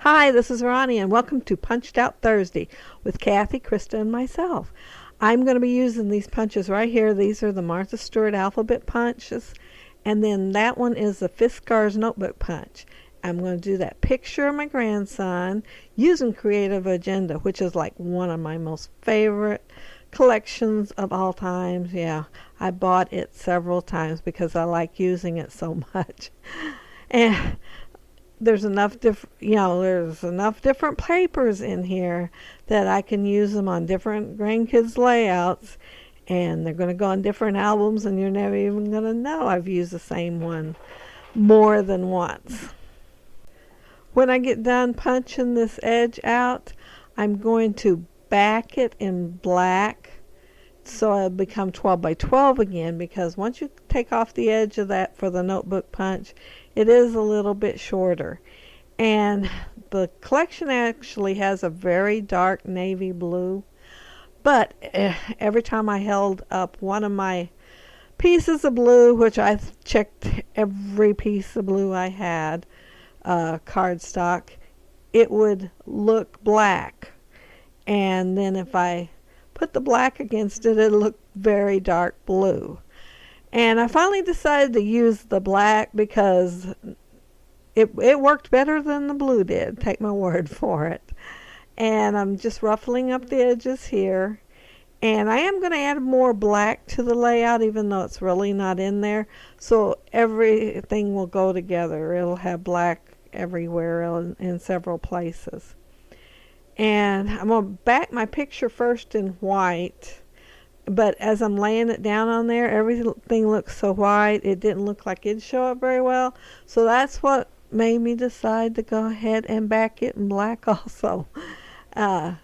Hi, this is Ronnie, and welcome to Punched Out Thursday with Kathy, Krista, and myself. I'm going to be using these punches right here. These are the Martha Stewart alphabet punches, and then that one is the Fiskars notebook punch. I'm going to do that picture of my grandson using Creative Agenda, which is like one of my most favorite collections of all times. Yeah, I bought it several times because I like using it so much. And there's enough different papers in here that I can use them on different grandkids layouts, and they're going to go on different albums, and you're never even going to know I've used the same one more than once. When I get done punching this edge out, I'm going to back it in black so it'll become 12 by 12 again, because once you take off the edge of that for the notebook punch, it is a little bit shorter. And the collection actually has a very dark navy blue, but every time I held up one of my pieces of blue, which I checked every piece of blue I had, cardstock, it would look black. And then if I put the black against it, it looked very dark blue. And I finally decided to use the black because it worked better than the blue did. Take my word for it. And I'm just ruffling up the edges here. And I am going to add more black to the layout, even though it's really not in there. So everything will go together. It'll have black everywhere in several places. And I'm going to back my picture first in white. But as I'm laying it down on there, everything looks so white, it didn't look like it'd show up very well. So that's what made me decide to go ahead and back it in black also. I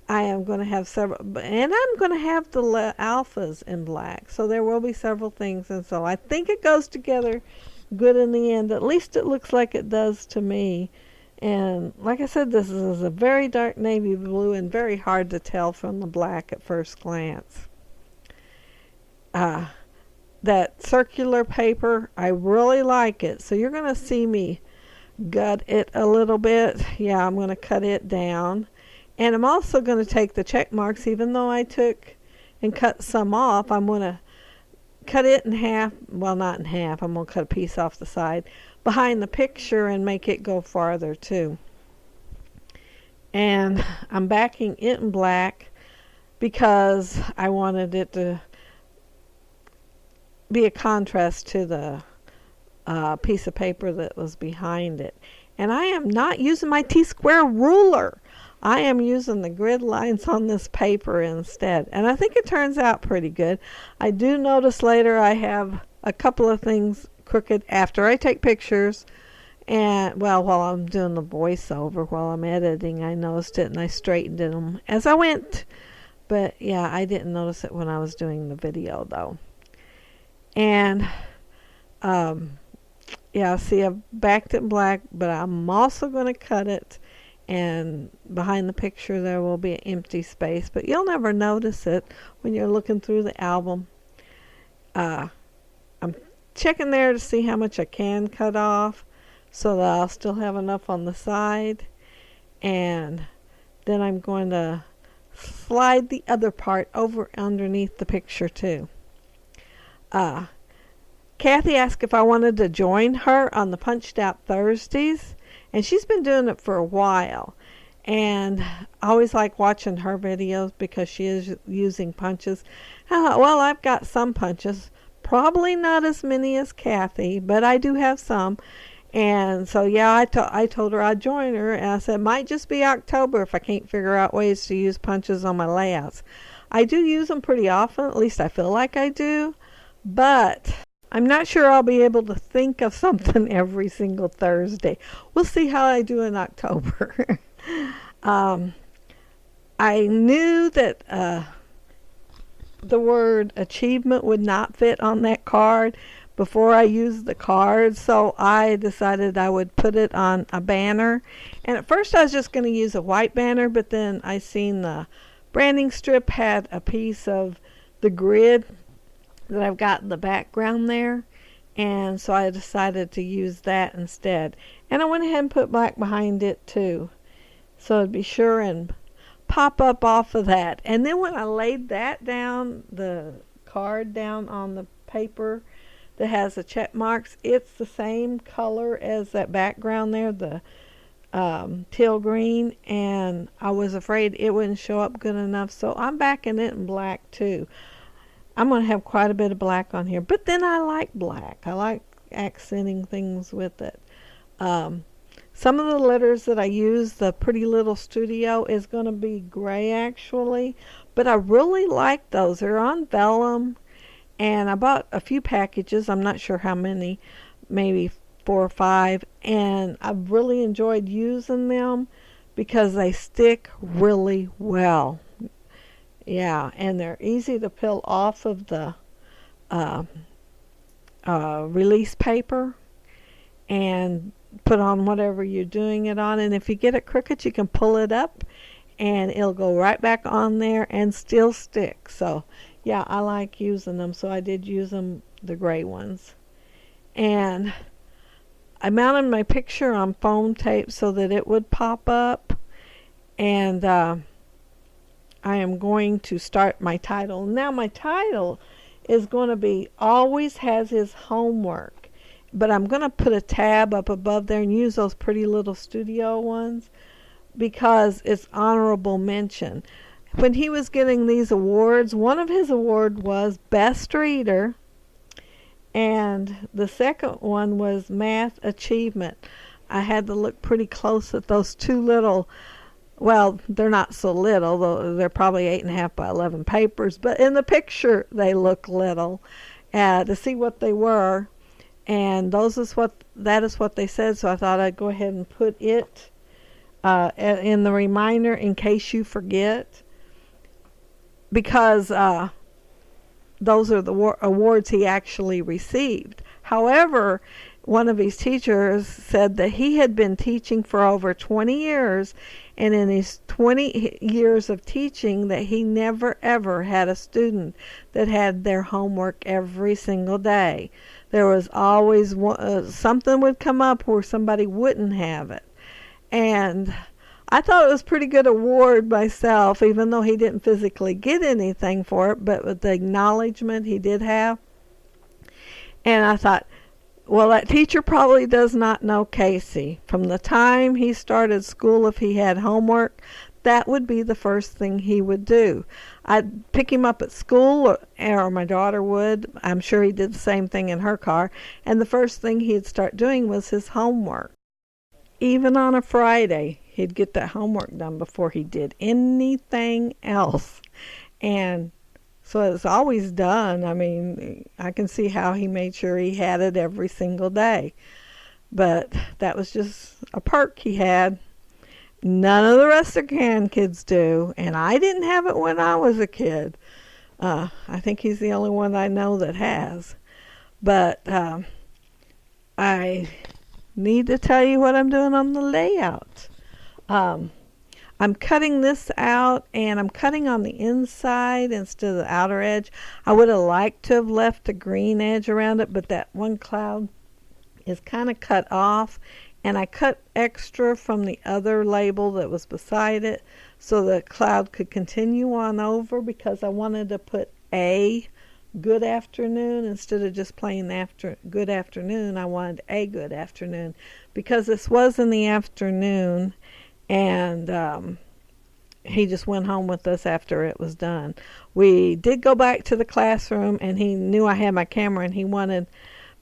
am going to have several, and I'm going to have the alphas in black. So there will be several things. And so I think it goes together good in the end. At least it looks like it does to me. And like I said, this is a very dark navy blue and very hard to tell from the black at first glance. That circular paper, I really like it. So you're going to see me gut it a little bit. Yeah, I'm going to cut it down. And I'm also going to take the check marks, even though I took and cut some off. I'm going to cut it in half. Well, not in half. I'm going to cut a piece off the side behind the picture and make it go farther too. And I'm backing it in black because I wanted it to be a contrast to the piece of paper that was behind it. And I am not using my T-square ruler. I am using the grid lines on this paper instead. And I think it turns out pretty good. I do notice later I have a couple of things crooked after I take pictures. And, well, while I'm doing the voiceover, while I'm editing, I noticed it and I straightened them as I went. But, yeah, I didn't notice it when I was doing the video, though. And, yeah, see, I've backed it black, but I'm also going to cut it. And behind the picture there will be an empty space, but you'll never notice it when you're looking through the album. I'm checking there to see how much I can cut off so that I'll still have enough on the side. And then I'm going to slide the other part over underneath the picture too. Kathy asked if I wanted to join her on the Punched Out Thursdays. And she's been doing it for a while. And I always like watching her videos because she is using punches. Well, I've got some punches. Probably not as many as Kathy, but I do have some. And so, yeah, I told her I'd join her. And I said, it might just be October if I can't figure out ways to use punches on my layouts. I do use them pretty often. At least I feel like I do. But I'm not sure I'll be able to think of something every single Thursday. We'll see how I do in October. I knew that the word achievement would not fit on that card before I used the card, so I decided I would put it on a banner. And at first I was just going to use a white banner, but then I seen the branding strip had a piece of the grid that I've got in the background there, and so I decided to use that instead. And I went ahead and put black behind it too, so it'd be sure and pop up off of that. And then when I laid that down, the card down on the paper that has the check marks, it's the same color as that background there, the teal green, and I was afraid it wouldn't show up good enough, so I'm backing it in black too. I'm going to have quite a bit of black on here, but then I like black. I like accenting things with it. Some of the letters that I use, the Pretty Little Studio, is going to be gray actually, but I really like those. They're on vellum, and I bought a few packages. I'm not sure how many, maybe 4 or 5, and I've really enjoyed using them because they stick really well. Yeah, and they're easy to peel off of the release paper and put on whatever you're doing it on. And if you get it crooked, you can pull it up and it'll go right back on there and still stick. So yeah, I like using them, so I did use them, the gray ones. And I mounted my picture on foam tape so that it would pop up, and I am going to start my title. Now my title is going to be Always Has His Homework, but I'm going to put a tab up above there and use those Pretty Little Studio ones because it's honorable mention. When he was getting these awards, one of his awards was Best Reader, and the second one was Math Achievement. I had to look pretty close at those two little, well, they're not so little, though they're probably 8.5 by 11 papers, but in the picture they look little, to see what they were. And that is what they said, so I thought I'd go ahead and put it in the reminder in case you forget, because those are the awards he actually received. However, one of his teachers said that he had been teaching for over 20 years, and in his 20 years of teaching that he never ever had a student that had their homework every single day. There was always something would come up where somebody wouldn't have it. And I thought it was a pretty good award myself, even though he didn't physically get anything for it, but with the acknowledgement he did have. And I thought, well, that teacher probably does not know Casey. From the time he started school, if he had homework, that would be the first thing he would do. I'd pick him up at school, or my daughter would. I'm sure he did the same thing in her car. And the first thing he'd start doing was his homework. Even on a Friday, he'd get that homework done before he did anything else. And so it's always done. I mean, I can see how he made sure he had it every single day. But that was just a perk he had. None of the rest of the grandkids do. And I didn't have it when I was a kid. I think he's the only one I know that has. But I need to tell you what I'm doing on the layout. I'm cutting this out, and I'm cutting on the inside instead of the outer edge. I would have liked to have left a green edge around it, but that one cloud is kind of cut off, and I cut extra from the other label that was beside it so the cloud could continue on over, because I wanted to put a good afternoon instead of just plain good afternoon. I wanted a good afternoon because this was in the afternoon, and he just went home with us after it was done. We did go back to the classroom, and he knew I had my camera, and he wanted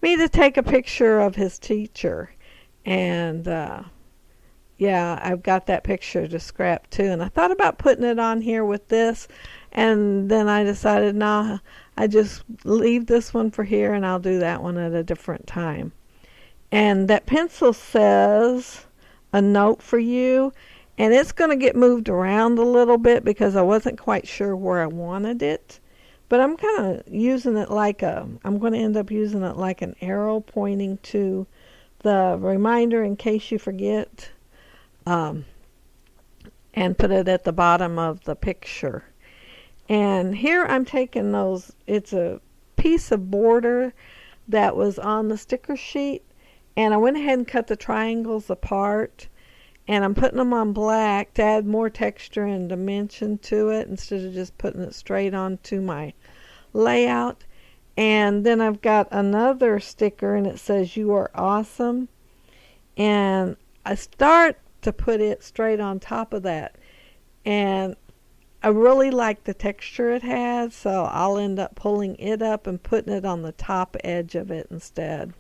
me to take a picture of his teacher. And yeah, I've got that picture to scrap too, and I thought about putting it on here with this, and then I decided, nah, I just leave this one for here, and I'll do that one at a different time. And that pencil says a note for you, and it's going to get moved around a little bit because I wasn't quite sure where I wanted it, but I'm kind of using it like I'm going to end up using it like an arrow pointing to the reminder in case you forget, and put it at the bottom of the picture. And here I'm taking those, it's a piece of border that was on the sticker sheet, and I went ahead and cut the triangles apart, and I'm putting them on black to add more texture and dimension to it instead of just putting it straight onto my layout. And then I've got another sticker, and it says "You are awesome," and I start to put it straight on top of that, and I really like the texture it has, so I'll end up pulling it up and putting it on the top edge of it instead.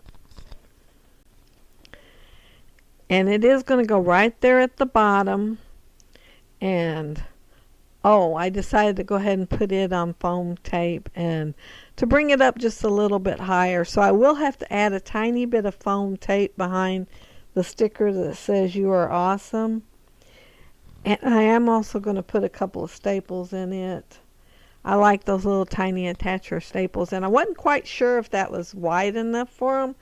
And it is going to go right there at the bottom. And I decided to go ahead and put it on foam tape and to bring it up just a little bit higher. So I will have to add a tiny bit of foam tape behind the sticker that says "You are awesome." And I am also going to put a couple of staples in it. I like those little tiny attacher staples, and I wasn't quite sure if that was wide enough for them,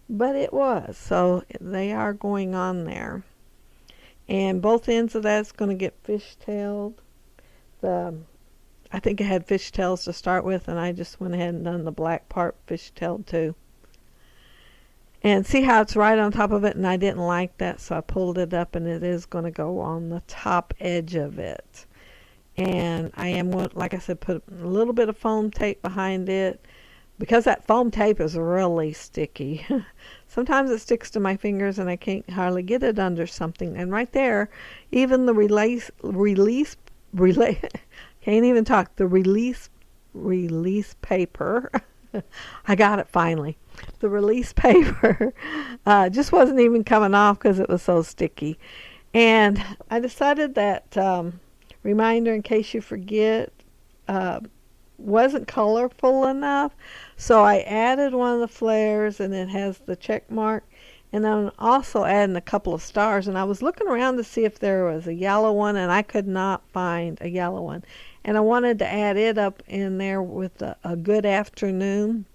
but it was. So they are going on there. And both ends of that's going to get fishtailed. I think I had fishtails to start with, and I just went ahead and done the black part fishtailed too. And see how it's right on top of it, and I didn't like that, so I pulled it up, and it is going to go on the top edge of it. And I am, like I said, put a little bit of foam tape behind it, because that foam tape is really sticky. Sometimes it sticks to my fingers, and I can't hardly get it under something. And right there, even the can't even talk, the release paper. I got it finally. The release paper just wasn't even coming off because it was so sticky. And I decided that reminder in case you forget wasn't colorful enough. So I added one of the flares, and it has the check mark. And I'm also adding a couple of stars. And I was looking around to see if there was a yellow one, and I could not find a yellow one. And I wanted to add it up in there with a good afternoon.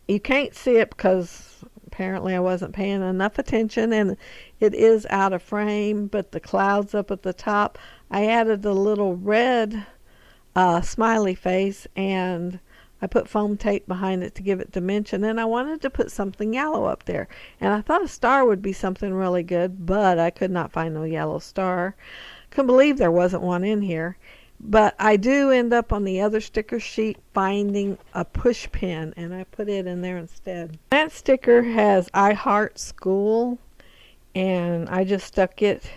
You can't see it because apparently I wasn't paying enough attention, and it is out of frame, but the clouds up at the top, I added the little red smiley face, and I put foam tape behind it to give it dimension, and I wanted to put something yellow up there. And I thought a star would be something really good, but I could not find no yellow star. Couldn't believe there wasn't one in here. But I do end up on the other sticker sheet finding a push pin, and I put it in there instead. That sticker has "I Heart School," and I just stuck it.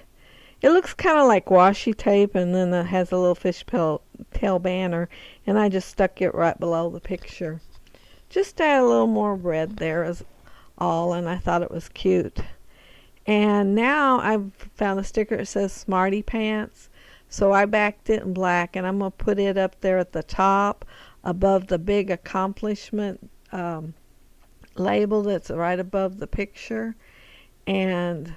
It looks kind of like washi tape, and then it has a little fishtail banner, and I just stuck it right below the picture. Just add a little more red there is all, and I thought it was cute. And now I've found a sticker that says "Smarty Pants." So I backed it in black, and I'm going to put it up there at the top above the big accomplishment label that's right above the picture. And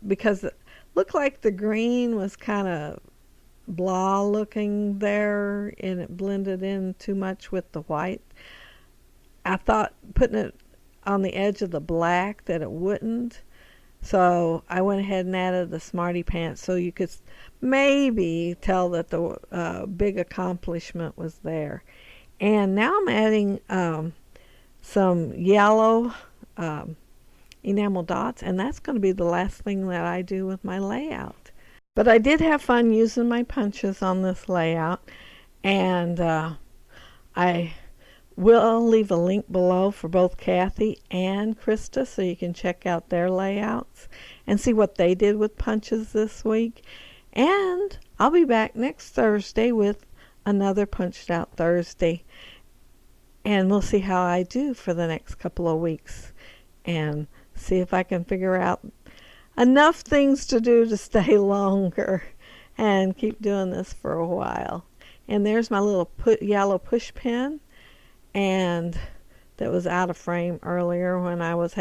because it looked like the green was kind of blah looking there, and it blended in too much with the white. I thought putting it on the edge of the black that it wouldn't. So I went ahead and added the Smarty Pants so you could maybe tell that the big accomplishment was there. And now I'm adding some yellow enamel dots, and that's going to be the last thing that I do with my layout. But I did have fun using my punches on this layout, and I will leave a link below for both Kathy and Krista so you can check out their layouts and see what they did with punches this week. And I'll be back next Thursday with another Punched Out Thursday. And we'll see how I do for the next couple of weeks and see if I can figure out enough things to do to stay longer and keep doing this for a while. And there's my little yellow push pin. And that was out of frame earlier when I was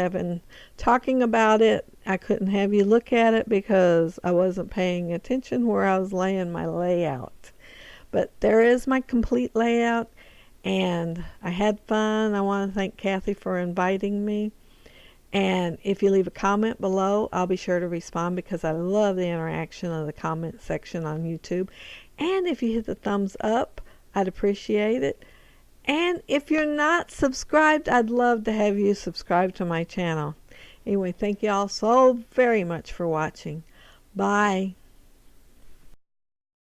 talking about it. I couldn't have you look at it because I wasn't paying attention where I was laying my layout. But there is my complete layout, and I had fun. I want to thank Kathy for inviting me. And if you leave a comment below, I'll be sure to respond because I love the interaction of the comment section on YouTube. And if you hit the thumbs up, I'd appreciate it. And if you're not subscribed, I'd love to have you subscribe to my channel. Anyway, thank you all so very much for watching. Bye.